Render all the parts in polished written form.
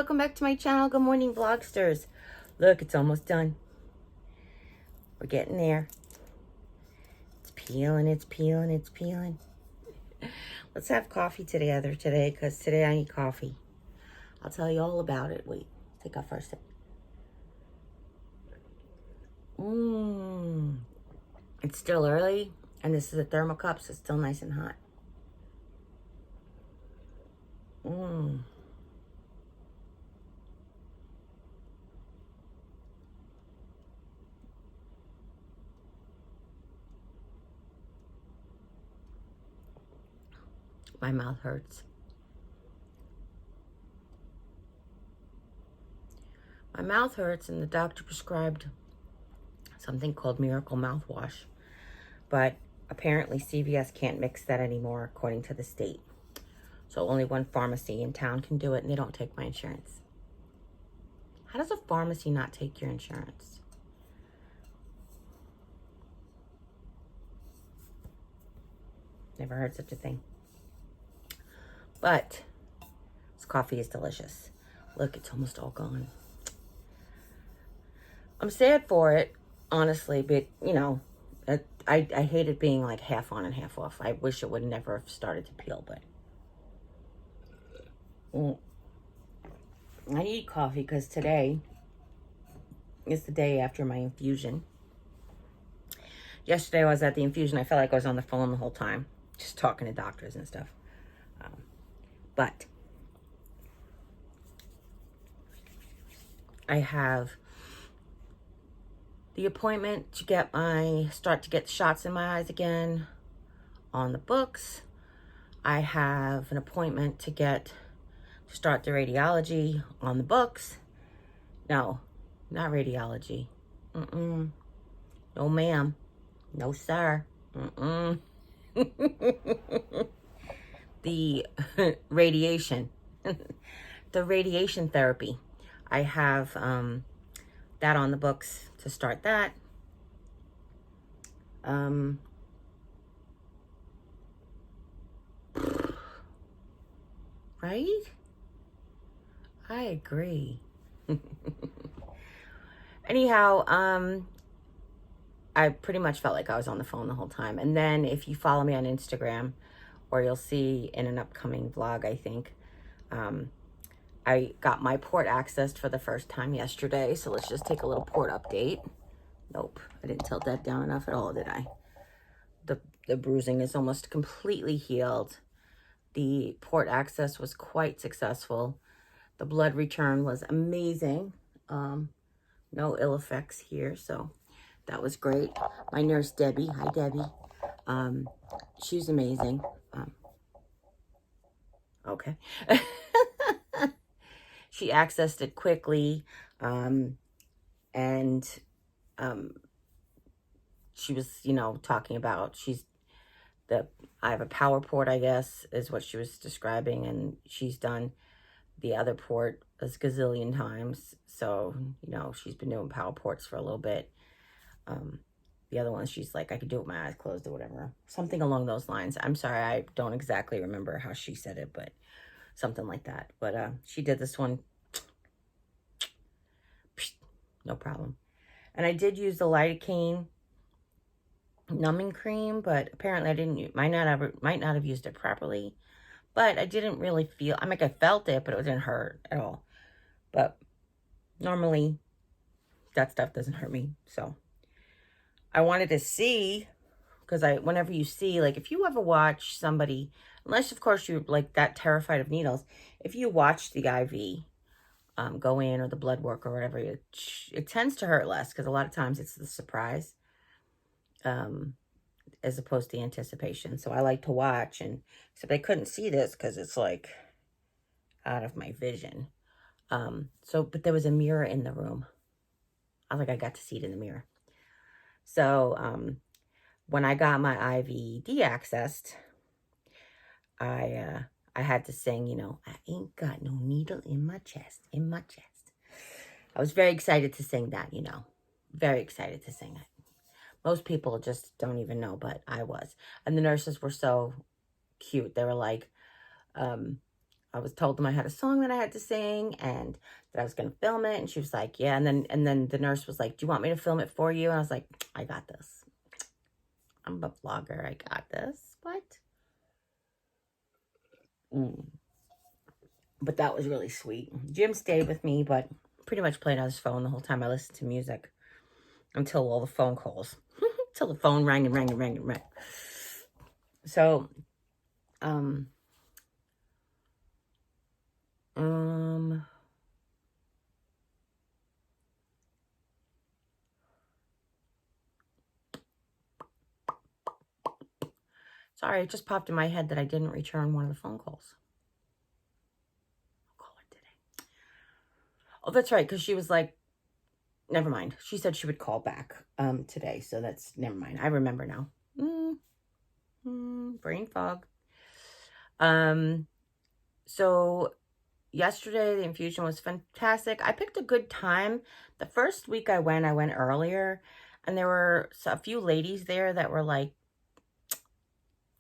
welcome back to my channel. Good morning, vlogsters. Look, it's almost done. We're getting there. It's peeling, it's peeling, it's peeling. Let's have coffee together today, because today I need coffee. I'll tell you all about it. Wait, take off first. It's still early, and this is a thermal cup, so it's still nice and hot. My mouth hurts. My mouth hurts, and the doctor prescribed something called Miracle Mouthwash. But apparently CVS can't mix that anymore, according to the state. So only one pharmacy in town can do it, and they don't take my insurance. How does a pharmacy not take your insurance? Never heard such a thing. But this coffee is delicious. Look, it's almost all gone. I'm sad for it, honestly, but, you know, I hate it being like half on and half off. I wish it would never have started to peel, but I need coffee because today is the day after my infusion. Yesterday I was at the infusion. I felt like I was on the phone the whole time, just talking to doctors and stuff. But I have the appointment to start to get shots in my eyes again on the books. I have an appointment to start the radiology on the books. No, not radiology. No, ma'am. No, sir. The radiation. The radiation therapy. I have that on the books to start that. Right? I agree. Anyhow, I pretty much felt like I was on the phone the whole time. And then if you follow me on Instagram, or you'll see in an upcoming vlog, I think, I got my port accessed for the first time yesterday. So let's just take a little port update. Nope, I didn't tilt that down enough at all, did I? The bruising is almost completely healed. The port access was quite successful. The blood return was amazing. No ill effects here, so that was great. My nurse, Debbie, hi Debbie. She's amazing. Okay. She accessed it quickly, and she was, you know, talking about I have a power port, I guess, is what she was describing, and she's done the other port a gazillion times. So, you know, she's been doing power ports for a little bit. The other one, she's like, I could do it with my eyes closed or whatever. Something along those lines. I'm sorry, I don't exactly remember how she said it, but something like that. But she did this one. No problem. And I did use the lidocaine numbing cream, but apparently I might not have used it properly. But I didn't really feel, I mean, I felt it, but it didn't hurt at all. But normally that stuff doesn't hurt me. So I wanted to see, because whenever you see, like, if you ever watch somebody, unless of course you're like that terrified of needles, if you watch the IV go in, or the blood work or whatever, it tends to hurt less, because a lot of times it's the surprise as opposed to anticipation. So I like to watch, and except I couldn't see this because it's like out of my vision. But there was a mirror in the room. I was like, I got to see it in the mirror. So when I got my IVD accessed, I had to sing, you know, I ain't got no needle in my chest, in my chest. I was very excited to sing that, you know, very excited to sing it. Most people just don't even know, but I was. And the nurses were so cute. They were like, I was told them I had a song that I had to sing and that I was going to film it. And she was like, yeah. And then the nurse was like, do you want me to film it for you? And I was like, I got this. I'm a vlogger. I got this. What? But that was really sweet. Jim stayed with me, but pretty much played on his phone the whole time I listened to music until all the phone calls. Till the phone rang and rang and rang and rang. So, sorry, it just popped in my head that I didn't return one of the phone calls. I'll call her today. Oh, that's right, because she was like, never mind. She said she would call back today, so that's, never mind. I remember now. Brain fog. So yesterday the infusion was fantastic. I picked a good time. The first week I went earlier, and there were a few ladies there that were like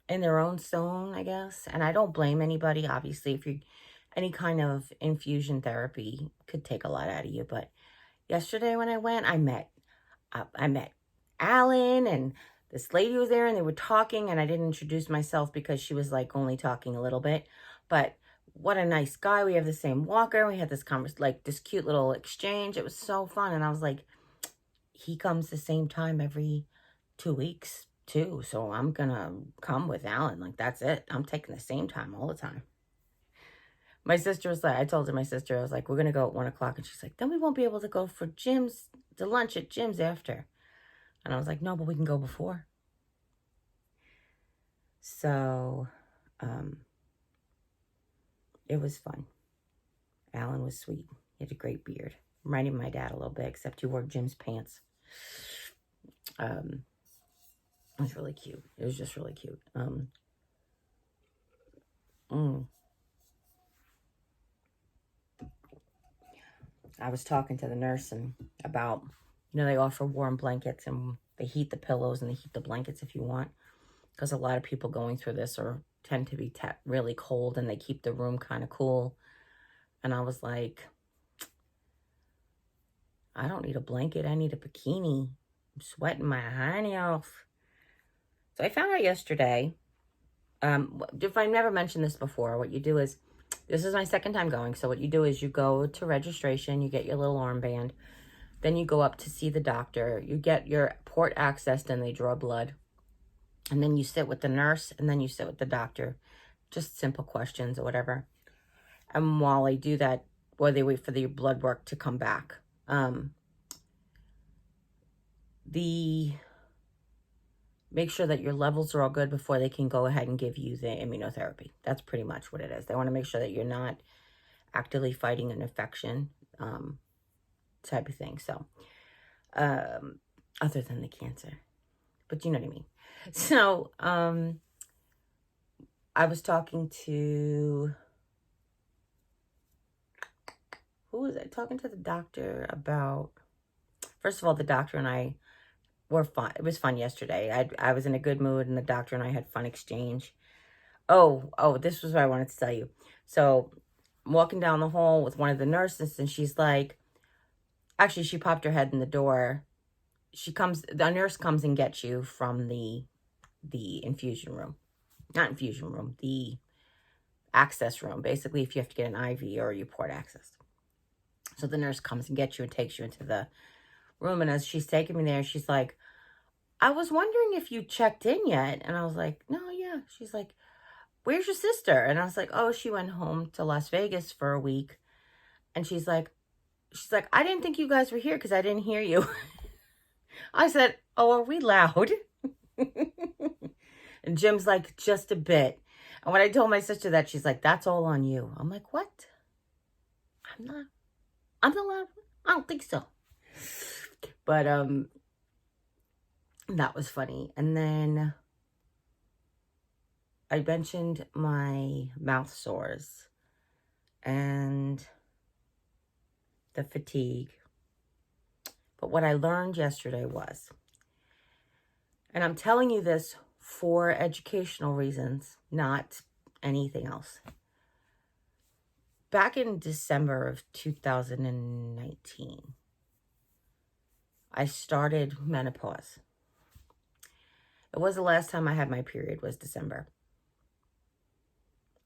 in their own zone, I guess. And I don't blame anybody. Obviously, if you any kind of infusion therapy could take a lot out of you. But yesterday when I went, I met Alan, and this lady was there, and they were talking, and I didn't introduce myself because she was like only talking a little bit. But what a nice guy. We have the same walker. We had this this cute little exchange. It was so fun. And I was like, he comes the same time every 2 weeks too. So I'm gonna come with Alan. Like, that's it. I'm taking the same time all the time. My sister was like, I told her, my sister, I was like, we're gonna go at 1 o'clock. And she's like, then we won't be able to go for to lunch at Jim's after. And I was like, no, but we can go before. So, it was fun. Alan was sweet. He had a great beard. Reminded my dad a little bit, except he wore Jim's pants. It was really cute. It was just really cute. I was talking to the nurse and about, they offer warm blankets, and they heat the pillows and they heat the blankets if you want. Because a lot of people going through this tend to be really cold, and they keep the room kind of cool. And I was like, I don't need a blanket. I need a bikini. I'm sweating my hiney off. So I found out yesterday, if I never mentioned this before, what you do is, this is my second time going. So what you do is you go to registration, you get your little armband, then you go up to see the doctor, you get your port accessed, and they draw blood. And then you sit with the nurse, and then you sit with the doctor. Just simple questions or whatever. And while they do that, or they wait for the blood work to come back, make sure that your levels are all good before they can go ahead and give you the immunotherapy. That's pretty much what it is. They want to make sure that you're not actively fighting an infection, type of thing. So, other than the cancer, but you know what I mean. So, I was talking to, who was I talking to? The doctor about, first of all, the doctor and I were fun. It was fun yesterday. I was in a good mood, and the doctor and I had fun exchange. Oh, this was what I wanted to tell you. So I'm walking down the hall with one of the nurses, and she's like, actually, she popped her head in the door. The nurse comes and gets you from the infusion room. Not infusion room, the access room. Basically, if you have to get an IV or you port access. So the nurse comes and gets you and takes you into the room. And as she's taking me there, she's like, I was wondering if you checked in yet. And I was like, no, yeah. She's like, where's your sister? And I was like, oh, she went home to Las Vegas for a week. And she's like, I didn't think you guys were here because I didn't hear you. I said, oh, are we loud? And Jim's like, just a bit. And when I told my sister that, she's like, that's all on you. I'm like, what? I'm not loud. I don't think so. But that was funny. And then I mentioned my mouth sores and the fatigue. But what I learned yesterday was, and I'm telling you this for educational reasons, not anything else. back in December of 2019, I started menopause. It was the last time I had my period, was December.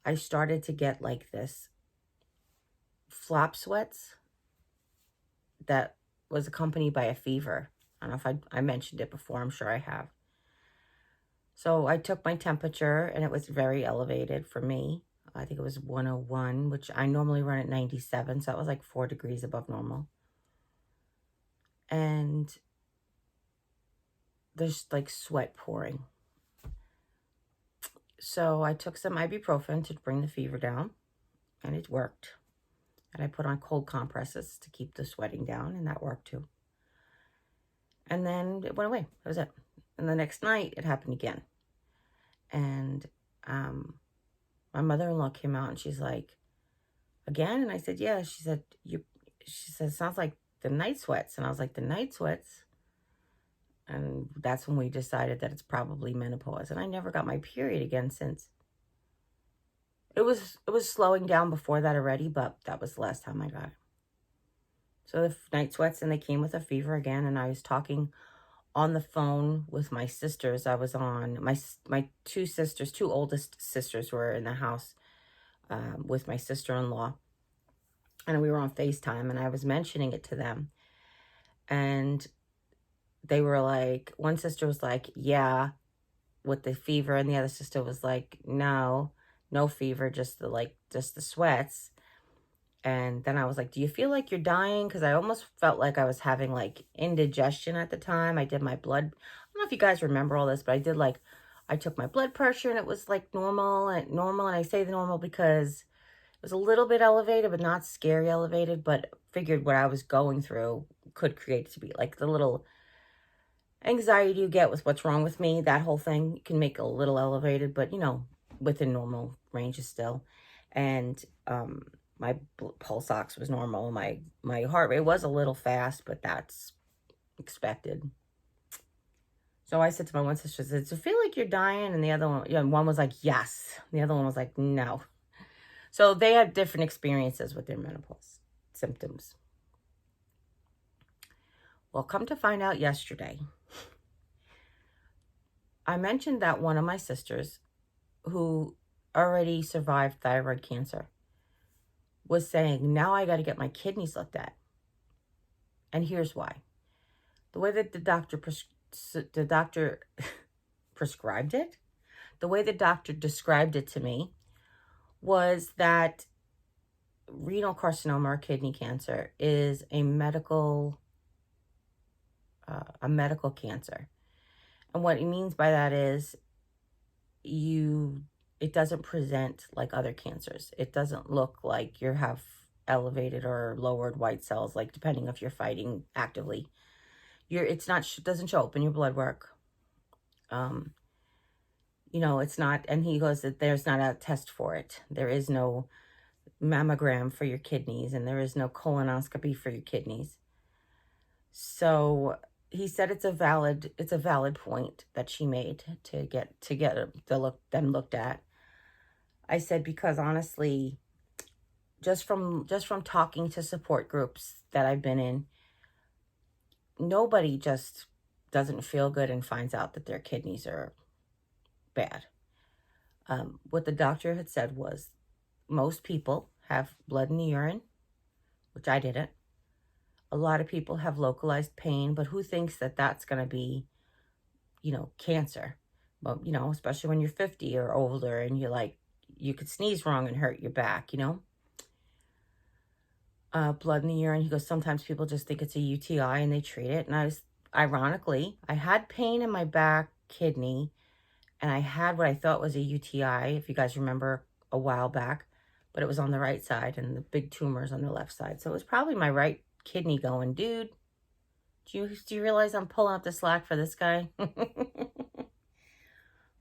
I started to get like this flop sweats that was accompanied by a fever. I don't know if I mentioned it before. I'm sure I have. So I took my temperature, and it was very elevated for me. I think it was 101, which I normally run at 97. So that was like 4 degrees above normal. And there's like sweat pouring. So I took some ibuprofen to bring the fever down, and it worked. And I put on cold compresses to keep the sweating down, and that worked too. And then it went away. That was it. And the next night, it happened again. And my mother-in-law came out, and she's like, again? And I said, yeah. She said, she said, sounds like the night sweats. And I was like, the night sweats? And that's when we decided that it's probably menopause. And I never got my period again since. It was slowing down before that already, but that was the last time I got it. So the night sweats, and they came with a fever again. And I was talking on the phone with my sisters. I was on, my two sisters, two oldest sisters were in the house with my sister-in-law. And we were on FaceTime, and I was mentioning it to them. And they were like, one sister was like, yeah, with the fever. And the other sister was like, no fever, just the sweats. And then I was like, do you feel like you're dying? Because I almost felt like I was having like indigestion at the time. I did my blood. I don't know if you guys remember all this, but I took my blood pressure, and it was like normal. And I say the normal because it was a little bit elevated, but not scary elevated. But figured what I was going through could create to be like the little anxiety you get with what's wrong with me. That whole thing can make it a little elevated, but within normal ranges still. And my pulse ox was normal. My heart rate was a little fast, but that's expected. So I said to my one sister, I said, does it feel like you're dying? And the other one was like, yes. The other one was like, no. So they had different experiences with their menopause symptoms. Well, come to find out yesterday, I mentioned that one of my sisters who already survived thyroid cancer was saying, now I got to get my kidneys looked at. And here's why. The way that the doctor prescribed it, the way the doctor described it to me was that renal carcinoma or kidney cancer is a medical cancer. And what he means by that is it doesn't present like other cancers. It doesn't look like you have elevated or lowered white cells, like depending if you're fighting actively. It doesn't show up in your blood work. It's not, and he goes that there's not a test for it. There is no mammogram for your kidneys, and there is no colonoscopy for your kidneys. So he said it's a valid point that she made to get them looked at. I said, because honestly, just from talking to support groups that I've been in, nobody just doesn't feel good and finds out that their kidneys are bad. What the doctor had said was most people have blood in the urine, which I didn't. A lot of people have localized pain, but who thinks that that's going to be, cancer? Well, especially when you're 50 or older and you could sneeze wrong and hurt your back, blood in the urine. He goes, sometimes people just think it's a UTI and they treat it. And ironically, I had pain in my back kidney, and I had what I thought was a UTI, if you guys remember, a while back, but it was on the right side and the big tumors on the left side. So it was probably my right kidney going, dude, do you realize I'm pulling up the slack for this guy?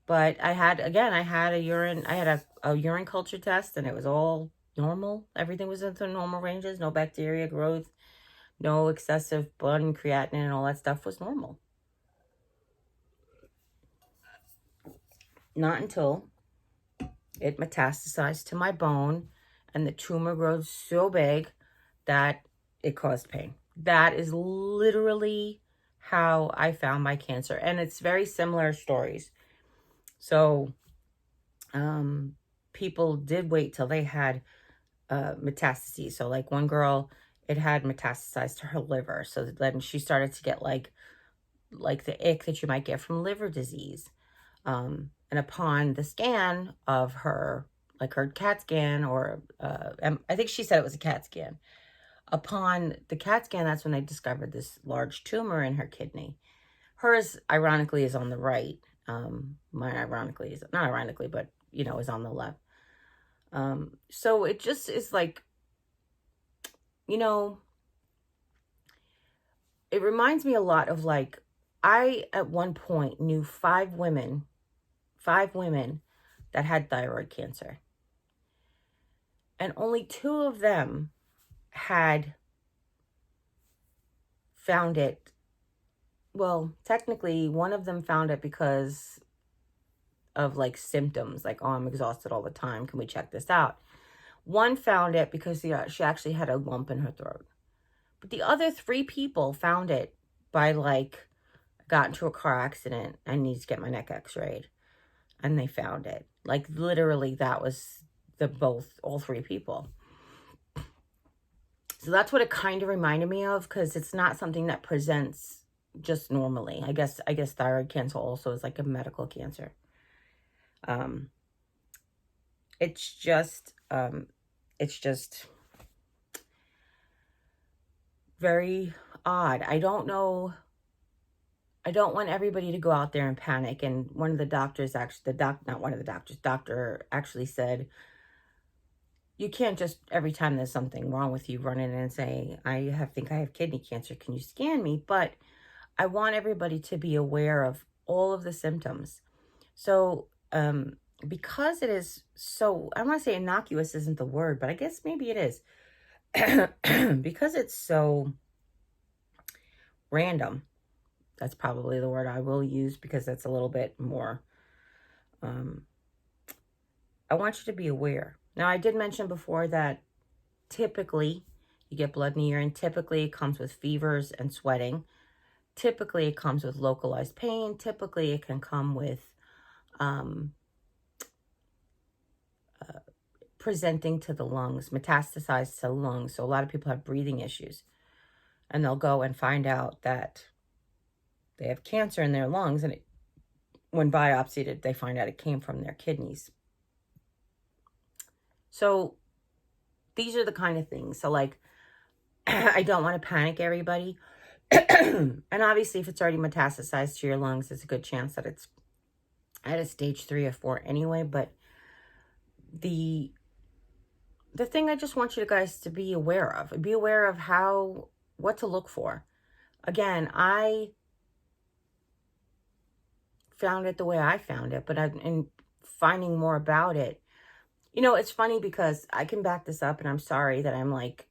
But I had a urine culture test, and it was all normal. Everything was in the normal ranges. No bacteria growth, no excessive blood and creatinine, and all that stuff was normal. Not until it metastasized to my bone, and the tumor grows so big that it caused pain. That is literally how I found my cancer. And it's very similar stories. So people did wait till they had metastases. So like one girl, it had metastasized to her liver. So then she started to get like the ick that you might get from liver disease. And upon the scan of her, like her CAT scan, or I think she said it was a CAT scan. Upon the CAT scan, that's when they discovered this large tumor in her kidney. Hers, ironically, is on the right. Mine, ironically, is not ironically, but you know, is on the left. So it just is like, you know, it reminds me a lot of like, I at one point knew five women that had thyroid cancer. And only two of them had found it. Well, technically, one of them found it because of like symptoms, like, oh, I'm exhausted all the time. Can we check this out? One found it because she actually had a lump in her throat. But the other three people found it by like, got into a car accident. I need to get my neck x-rayed. And they found it. Like literally that was all three people. So that's what it kind of reminded me of, because it's not something that presents just normally. I guess thyroid cancer also is like a medical cancer. It's just very odd. I don't know. I don't want everybody to go out there and panic. And one of the doctors actually, doctor actually said, you can't just every time there's something wrong with you run in and say, think I have kidney cancer. Can you scan me? But I want everybody to be aware of all of the symptoms. So, because it is so, I want to say innocuous isn't the word, but I guess maybe it is. Because it's so random, that's probably the word I will use, because that's a little bit more, I want you to be aware. Now, I did mention before that typically you get blood in the urine. Typically it comes with fevers and sweating. Typically it comes with localized pain. Typically it can come with presenting to the lungs, metastasized to the lungs. So a lot of people have breathing issues, and they'll go and find out that they have cancer in their lungs, and when biopsied, they find out it came from their kidneys. So these are the kind of things. So like, I don't want to panic everybody. And obviously if it's already metastasized to your lungs, there's a good chance that it's at a stage 3 or 4 anyway. But the thing I just want you guys to be aware of what to look for. Again, I found it the way I found it, but in finding more about it, you know, it's funny because I can back this up, and I'm sorry that I'm like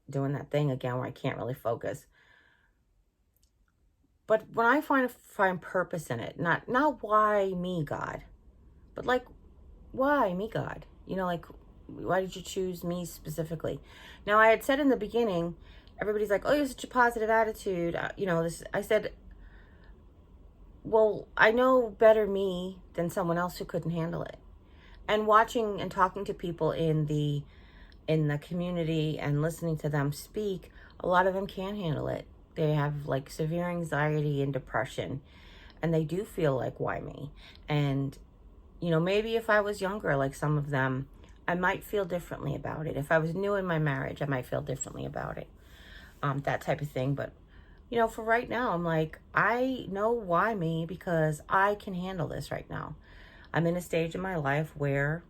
doing that thing again where I can't really focus. But when I find purpose in it, not why me, God, but like, why me, God? You know, like, why did you choose me specifically? Now, I had said in the beginning, everybody's like, oh, you have such a positive attitude. You know, I said, well, I know better me than someone else who couldn't handle it. And watching and talking to people in the community and listening to them speak, a lot of them can't handle it. They have like severe anxiety and depression, and they do feel like, why me? And, you know, maybe if I was younger, like some of them, I might feel differently about it. If I was new in my marriage, I might feel differently about it. That type of thing. But, you know, for right now, I'm like, I know why me, because I can handle this right now. I'm in a stage in my life where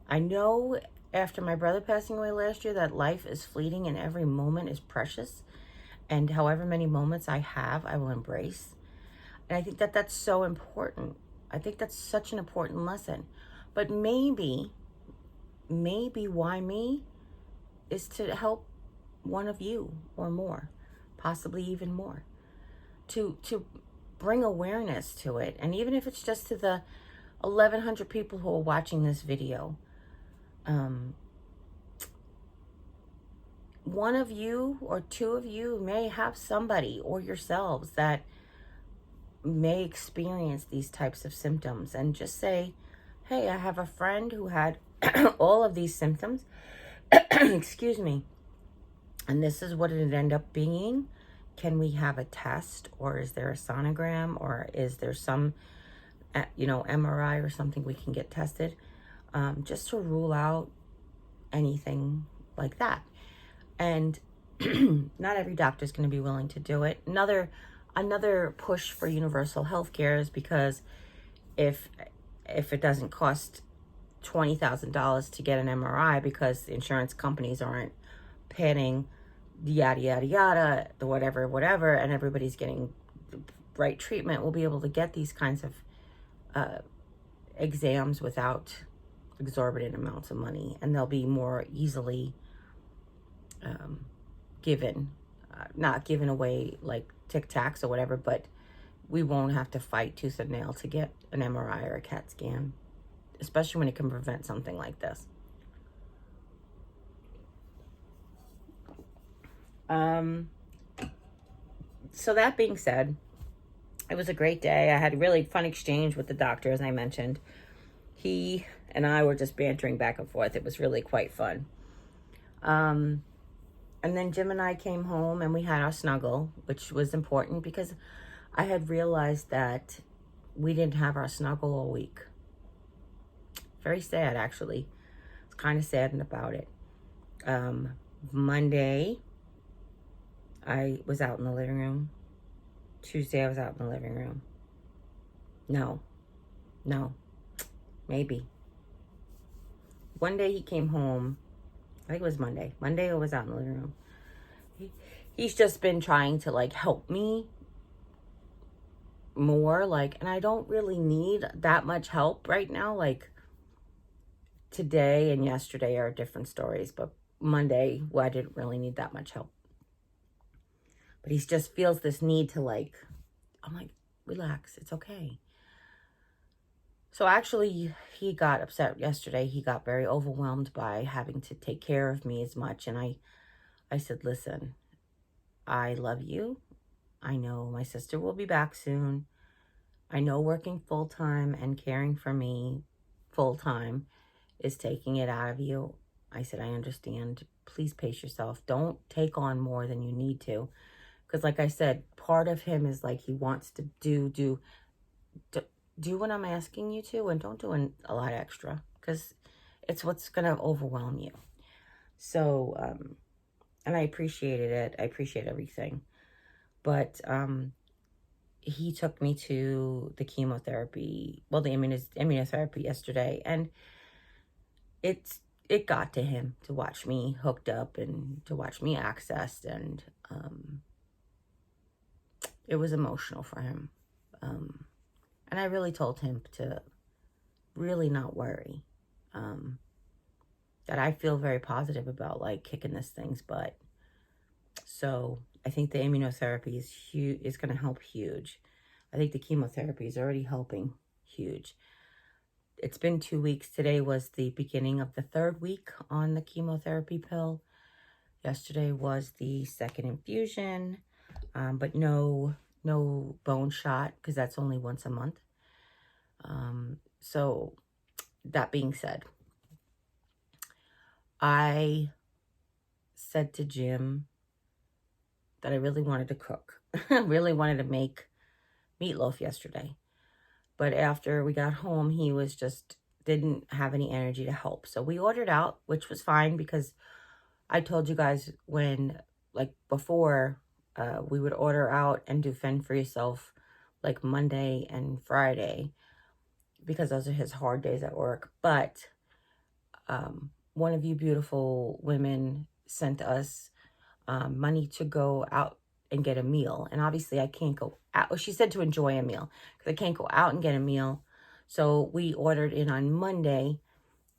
I know after my brother passing away last year that life is fleeting and every moment is precious. And however many moments I have, I will embrace. And I think that that's so important. I think that's such an important lesson. But maybe why me is to help one of you or more, possibly even more, to bring awareness to it. And even if it's just to the 1,100 people who are watching this video, Um, one of you or two of you may have somebody or yourselves that may experience these types of symptoms, and just say, hey, I have a friend who had all of these symptoms. Excuse me. And this is what it ended up being. Can we have a test, or is there a sonogram, or is there some, MRI or something we can get tested, just to rule out anything like that. And not every doctor is going to be willing to do it. Another push for universal health care is because if it doesn't cost $20,000 to get an MRI because the insurance companies aren't paying yada yada yada, the whatever, and everybody's getting the right treatment, we'll be able to get these kinds of exams without exorbitant amounts of money, and they'll be more easily given, not given away like Tic Tacs or whatever, but we won't have to fight tooth and nail to get an MRI or a CAT scan, especially when it can prevent something like this. So that being said, it was a great day. I had a really fun exchange with the doctor, as I mentioned. He and I were just bantering back and forth. It was really quite fun. And then Jim and I came home and we had our snuggle, which was important because I had realized that we didn't have our snuggle all week. Very sad, actually. I was kind of saddened about it. Monday, I was out in the living room. Tuesday, I was out in the living room. No, maybe. One day he came home. I think it was Monday. Monday, I was out in the living room. He's just been trying to like help me more, like, and I don't really need that much help right now. Like, today and yesterday are different stories, but Monday, well, I didn't really need that much help. But he just feels this need to like, I'm like, relax, it's okay. So actually, he got upset yesterday. He got very overwhelmed by having to take care of me as much. And I said, listen, I love you. I know my sister will be back soon. I know working full-time and caring for me full-time is taking it out of you. I said, I understand. Please pace yourself. Don't take on more than you need to. Because like I said, part of him is like he wants to do what I'm asking you to, and don't do a lot extra, because it's what's going to overwhelm you. So, and I appreciated it. I appreciate everything. But he took me to the chemotherapy, well, the immunotherapy yesterday, and it got to him to watch me hooked up and to watch me accessed, and it was emotional for him. And I really told him to really not worry. That I feel very positive about like kicking this thing's butt. So I think the immunotherapy is going to help huge. I think the chemotherapy is already helping huge. It's been 2 weeks. Today was the beginning of the 3rd week on the chemotherapy pill. Yesterday was the 2nd infusion, but no bone shot, because that's only once a month. So that being said, I said to Jim that I really wanted to cook. I really wanted to make meatloaf yesterday. But after we got home, he was just didn't have any energy to help. So we ordered out, which was fine, because I told you guys when, like before, we would order out and do fend for yourself like Monday and Friday, because those are his hard days at work. But one of you beautiful women sent us money to go out and get a meal. And obviously I can't go out. Well, she said to enjoy a meal, because I can't go out and get a meal. So we ordered in on Monday,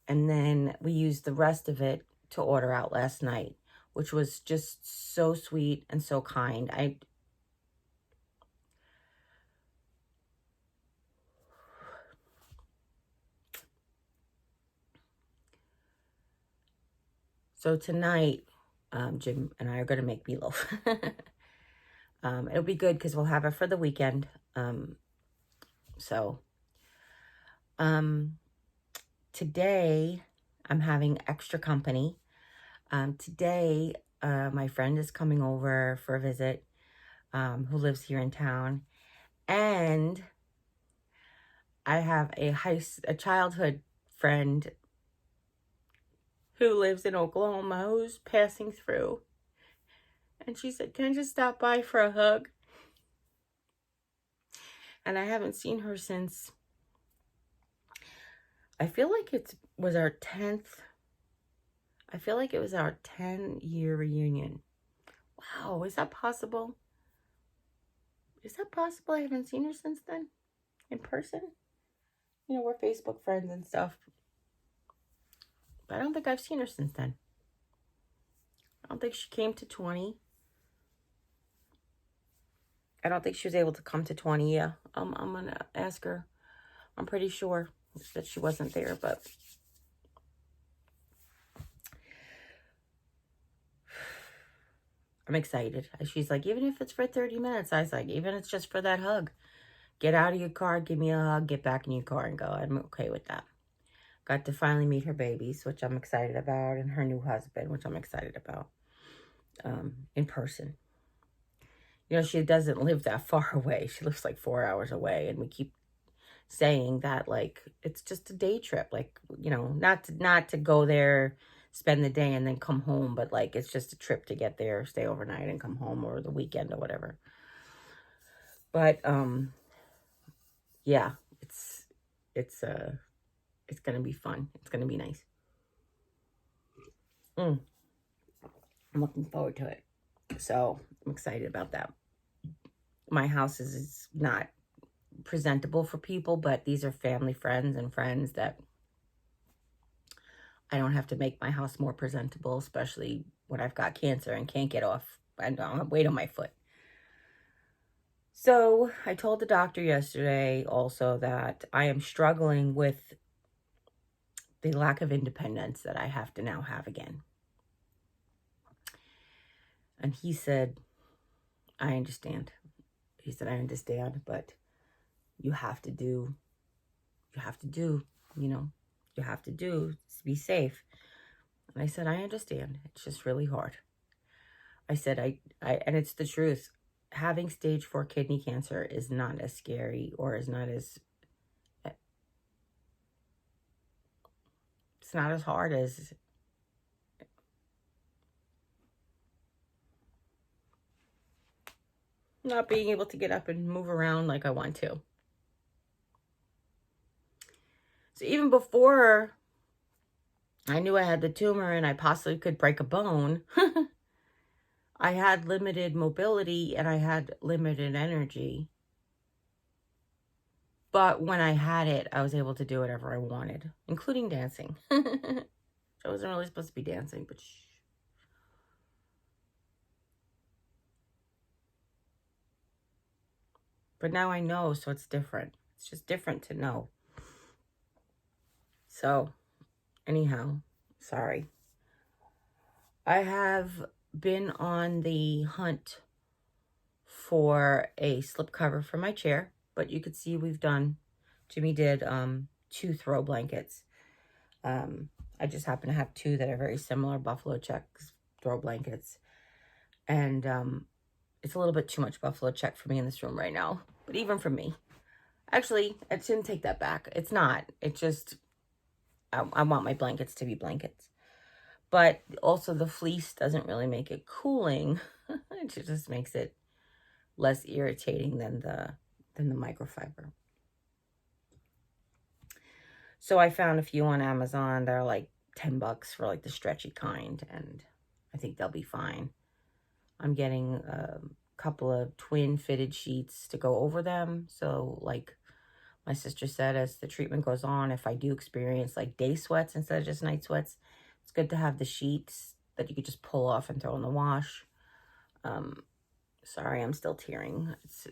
and then we used the rest of it to order out last night, which was just so sweet and so kind. So tonight, Jim and I are going to make meatloaf. It'll be good because we'll have it for the weekend. So today I'm having extra company. Today, my friend is coming over for a visit, who lives here in town. And I have a childhood friend who lives in Oklahoma who's passing through. And she said, can I just stop by for a hug? And I haven't seen her since, I feel like it was our 10th. I feel like it was our 10-year reunion. Wow, is that possible? Is that possible? I haven't seen her since then in person. You know, we're Facebook friends and stuff. But I don't think I've seen her since then. I don't think she came to 20. I don't think she was able to come to 20. Yeah, I'm going to ask her. I'm pretty sure that she wasn't there, but I'm excited. She's like, even if it's for 30 minutes, I was like, even if it's just for that hug. Get out of your car, give me a hug, get back in your car and go. I'm okay with that. Got to finally meet her babies, which I'm excited about, and her new husband, which I'm excited about, in person. You know, she doesn't live that far away. She lives like 4 hours away, and we keep saying that, like, it's just a day trip. Like, you know, not to go there, spend the day, and then come home, but, like, it's just a trip to get there, stay overnight, and come home, or the weekend, or whatever. But, yeah, it's gonna be fun. It's gonna be nice. I'm looking forward to it. So I'm excited about that. My house is not presentable for people, but these are family, friends, and friends that I don't have to make my house more presentable, especially when I've got cancer and can't get off. I don't have weight on my foot. So I told the doctor yesterday also that I am struggling with the lack of independence that I have to now have again. And he said, I understand. He said, I understand, but you have to do, you know, you have to do to be safe. And I said, I understand. It's just really hard. I said, and it's the truth. Having stage 4 kidney cancer is not as scary, or is not as, it's not as hard as not being able to get up and move around like I want to. So even before I knew I had the tumor and I possibly could break a bone, I had limited mobility and I had limited energy. But when I had it, I was able to do whatever I wanted, including dancing. I wasn't really supposed to be dancing, but shh. But now I know, so it's different. It's just different to know. So, anyhow, sorry. I have been on the hunt for a slipcover for my chair, but you could see Jimmy did 2 throw blankets. I just happen to have 2 that are very similar, buffalo check throw blankets. And it's a little bit too much buffalo check for me in this room right now. But even for me. Actually, I shouldn't take that back. It's not. It's just, I want my blankets to be blankets. But also the fleece doesn't really make it cooling. It just makes it less irritating than the microfiber. So I found a few on Amazon that are like $10 for like the stretchy kind, and I think they'll be fine. I'm getting a couple of twin fitted sheets to go over them. So like my sister said, as the treatment goes on, if I do experience like day sweats instead of just night sweats, it's good to have the sheets that you could just pull off and throw in the wash. Sorry, I'm still tearing. It's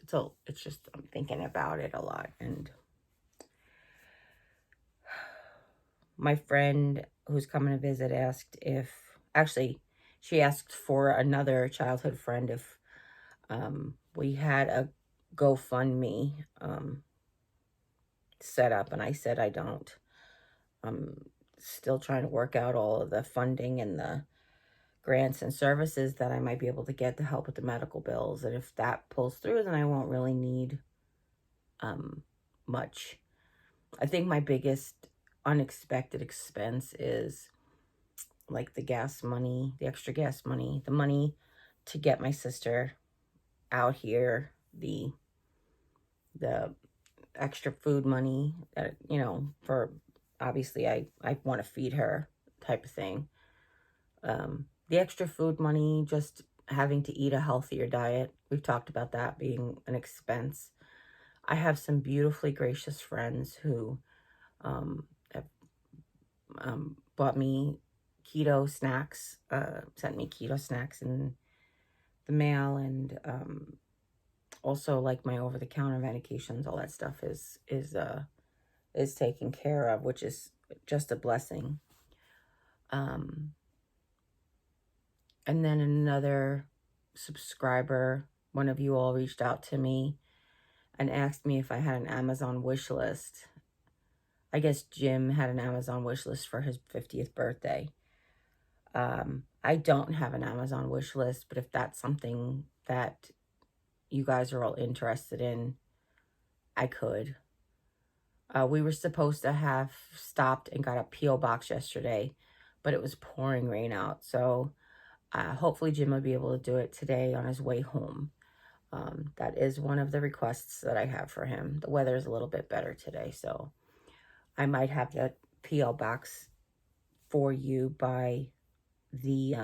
just, I'm thinking about it a lot. And my friend who's coming to visit asked if actually, she asked for another childhood friend if we had a GoFundMe set up, and I said I don't. I'm still trying to work out all of the funding and the grants and services that I might be able to get to help with the medical bills. And if that pulls through, then I won't really need much. I think my biggest unexpected expense is like the gas money, the extra gas money, the money to get my sister out here, the extra food money that, you know, for obviously I want to feed her type of thing. The extra food money, just having to eat a healthier diet. We've talked about that being an expense. I have some beautifully gracious friends who have bought me keto snacks, sent me keto snacks in the mail, and also like my over-the-counter medications. All that stuff is taken care of, which is just a blessing. And then another subscriber, one of you all, reached out to me and asked me if I had an Amazon wish list. I guess Jim had an Amazon wish list for his 50th birthday. I don't have an Amazon wish list, but if that's something that you guys are all interested in, I could. We were supposed to have stopped and got a P.O. box yesterday, but it was pouring rain out. So hopefully Jim will be able to do it today on his way home. That is one of the requests that I have for him. The weather is a little bit better today, so I might have the P.O. box for you by the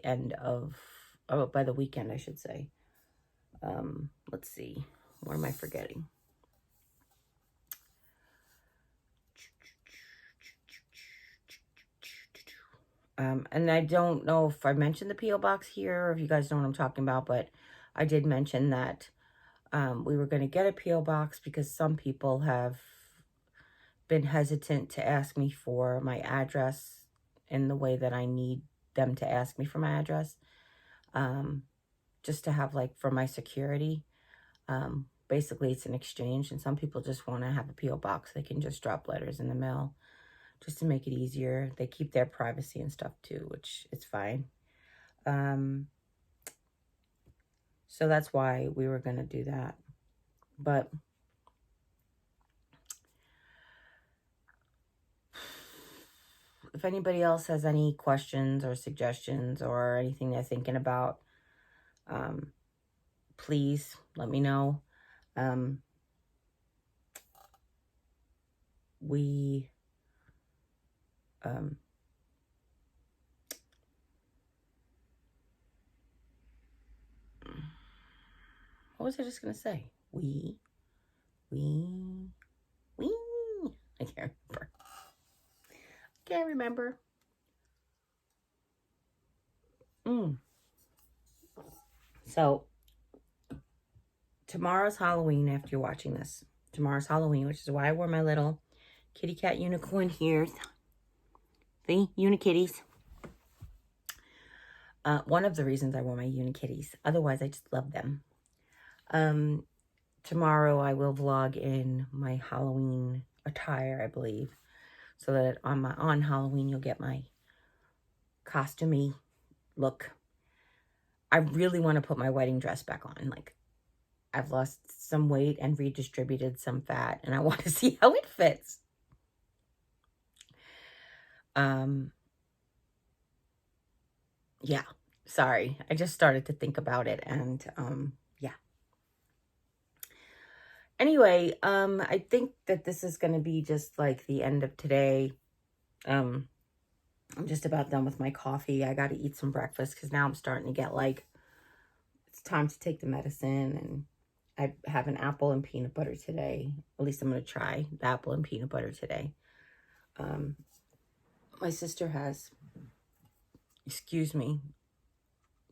end of, by the weekend, I should say. Let's see. What am I forgetting? And I don't know if I mentioned the P.O. box here, or if you guys know what I'm talking about, but I did mention that we were going to get a P.O. box because some people have been hesitant to ask me for my address in the way that I need them to ask me for my address, just to have, like, for my security. Basically, it's an exchange, and some people just want to have a P.O. box. They can just drop letters in the mail just to make it easier. They keep their privacy and stuff too, which it's fine. So that's why we were going to do that. But if anybody else has any questions or suggestions or anything they're thinking about, please let me know. What was I just going to say? We, I can't remember. So, tomorrow's Halloween after you're watching this. Tomorrow's Halloween, which is why I wore my little kitty cat unicorn here. The Unikitties. One of the reasons I wore my Unikitties. Otherwise, I just love them. Tomorrow I will vlog in my Halloween attire, I believe, so that on Halloween you'll get my costumey look. I really want to put my wedding dress back on. Like, I've lost some weight and redistributed some fat, and I want to see how it fits. Yeah, sorry. I just started to think about it, and yeah. Anyway, I think that this is going to be just like the end of today. I'm just about done with my coffee. I got to eat some breakfast because now I'm starting to get like, it's time to take the medicine, and I have an apple and peanut butter today. At least I'm going to try the apple and peanut butter today. My sister has, excuse me,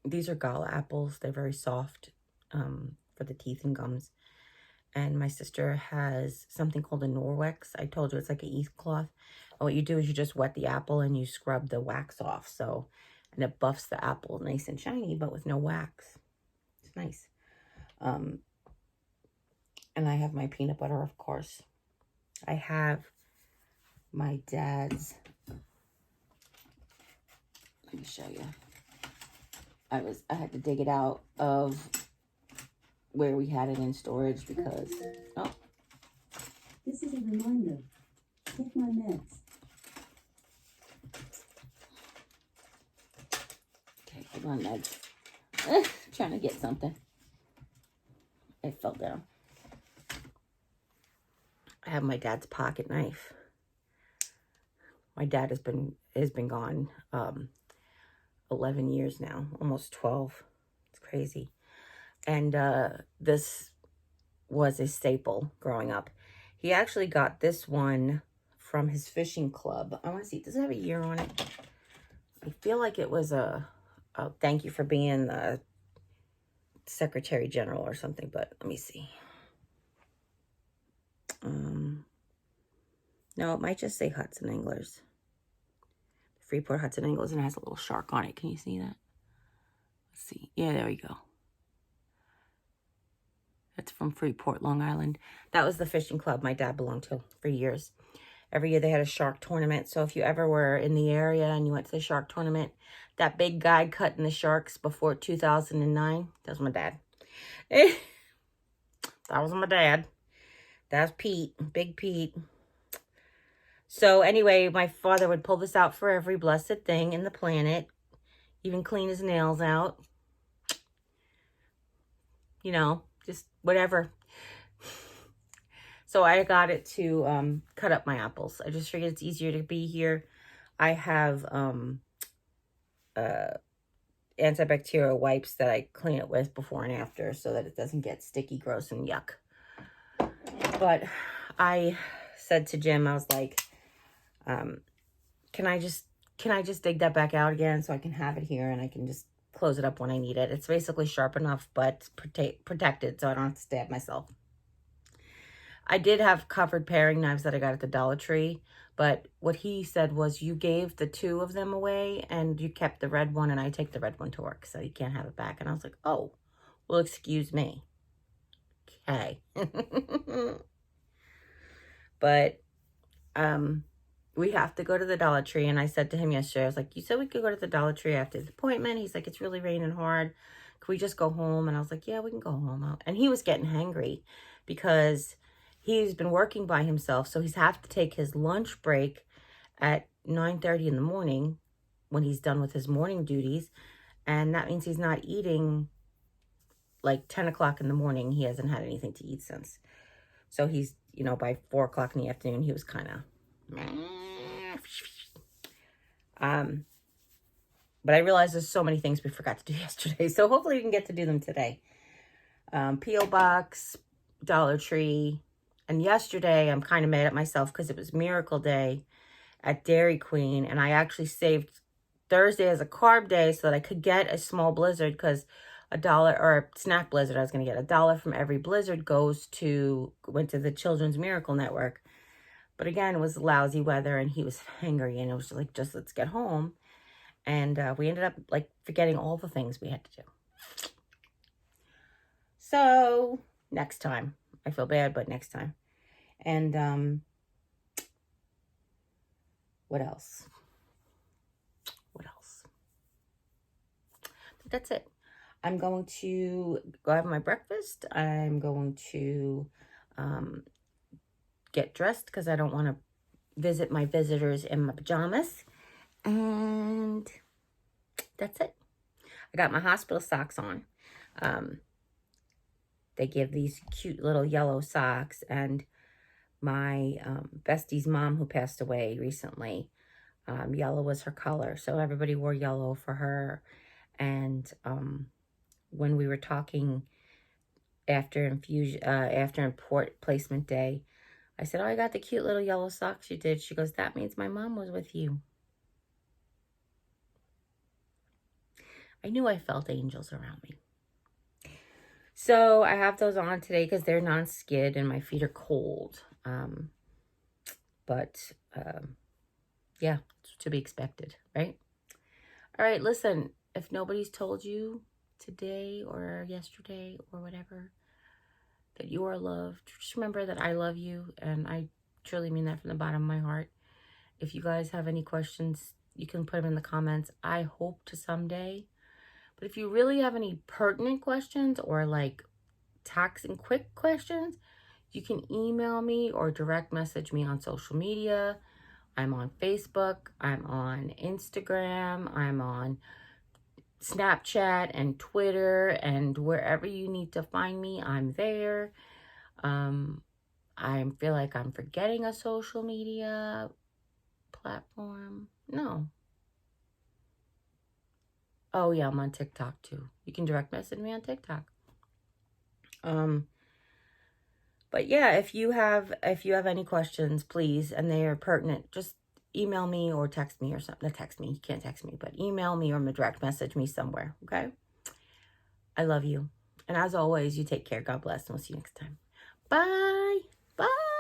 these are gala apples. They're very soft for the teeth and gums. And my sister has something called a Norwex. I told you it's like an East cloth. And what you do is you just wet the apple and you scrub the wax off. So, and it buffs the apple nice and shiny, but with no wax. It's nice. And I have my peanut butter, of course. I have my dad's. Let me show you. I had to dig it out of where we had it in storage because, oh. This is a reminder. Take my meds. Okay, hold on, meds. Trying to get something. It fell down. I have my dad's pocket knife. My dad has been gone 11 years now, almost 12. It's crazy. And this was a staple growing up. He actually got this one from his fishing club. I want to see, does it have a year on it? I feel like it was a thank you for being the Secretary General or something, but let me see. No, it might just say Hudson Anglers. Freeport Hudson Anglers, and it has a little shark on it. Can you see that? Let's see. Yeah, there we go. That's from Freeport, Long Island. That was the fishing club my dad belonged to for years. Every year they had a shark tournament. So if you ever were in the area and you went to the shark tournament, that big guy cutting the sharks before 2009, that was my dad. That was my dad. That's Pete, Big Pete. So anyway, my father would pull this out for every blessed thing in the planet, even clean his nails out. You know, just whatever. So I got it to cut up my apples. I just figured it's easier to be here. I have antibacterial wipes that I clean it with before and after so that it doesn't get sticky, gross, and yuck. But I said to Jim, I was like, can I just dig that back out again so I can have it here and I can just close it up when I need it. It's basically sharp enough, but protected so I don't have to stab myself. I did have covered paring knives that I got at the Dollar Tree, but what he said was you gave the 2 of them away and you kept the red one and I take the red one to work, so you can't have it back. And I was like, oh, well, excuse me. Okay. But, we have to go to the Dollar Tree. And I said to him yesterday, I was like, you said we could go to the Dollar Tree after the appointment. He's like, it's really raining hard. Can we just go home? And I was like, yeah, we can go home. And he was getting hangry because he's been working by himself. So he's have to take his lunch break at 9:30 in the morning when he's done with his morning duties. And that means he's not eating like 10 o'clock in the morning. He hasn't had anything to eat since. So he's, you know, by 4 o'clock in the afternoon, he was kind of... but I realized there's so many things we forgot to do yesterday. So hopefully we can get to do them today. P.O. Box, Dollar Tree. And yesterday I'm kind of mad at myself because it was Miracle Day at Dairy Queen. And I actually saved Thursday as a carb day so that I could get a small blizzard because $1 or a snack blizzard I was going to get. $1 from every blizzard went to the Children's Miracle Network. But again, it was lousy weather and he was hangry and it was like, just let's get home. And we ended up like forgetting all the things we had to do. So next time, I feel bad, but next time. And what else? What else? That's it. I'm going to go have my breakfast. I'm going to get dressed because I don't want to visit my visitors in my pajamas. And that's it. I got my hospital socks on. They give these cute little yellow socks. And my bestie's mom, who passed away recently, yellow was her color. So everybody wore yellow for her. And when we were talking after Infusion, after Import Placement Day, I said, oh, I got the cute little yellow socks you did. She goes, that means my mom was with you. I knew I felt angels around me. So I have those on today because they're non-skid and my feet are cold. But yeah, it's to be expected, right? All right, listen, if nobody's told you today or yesterday or whatever that you are loved, just remember that I love you, and I truly mean that from the bottom of my heart. If you guys have any questions, you can put them in the comments. I hope to someday. But if you really have any pertinent questions or like tax and quick questions, you can email me or direct message me on social media. I'm on Facebook, I'm on Instagram, I'm on Snapchat and Twitter, and wherever you need to find me, I'm there. I feel like I'm forgetting a social media platform. No. Oh yeah, I'm on TikTok too. You can direct message me on TikTok. But yeah, if you have any questions, please, and they are pertinent, just email me or text me or something. Text me. You can't text me, but email me or direct message me somewhere. Okay. I love you. And as always, you take care. God bless. And we'll see you next time. Bye. Bye.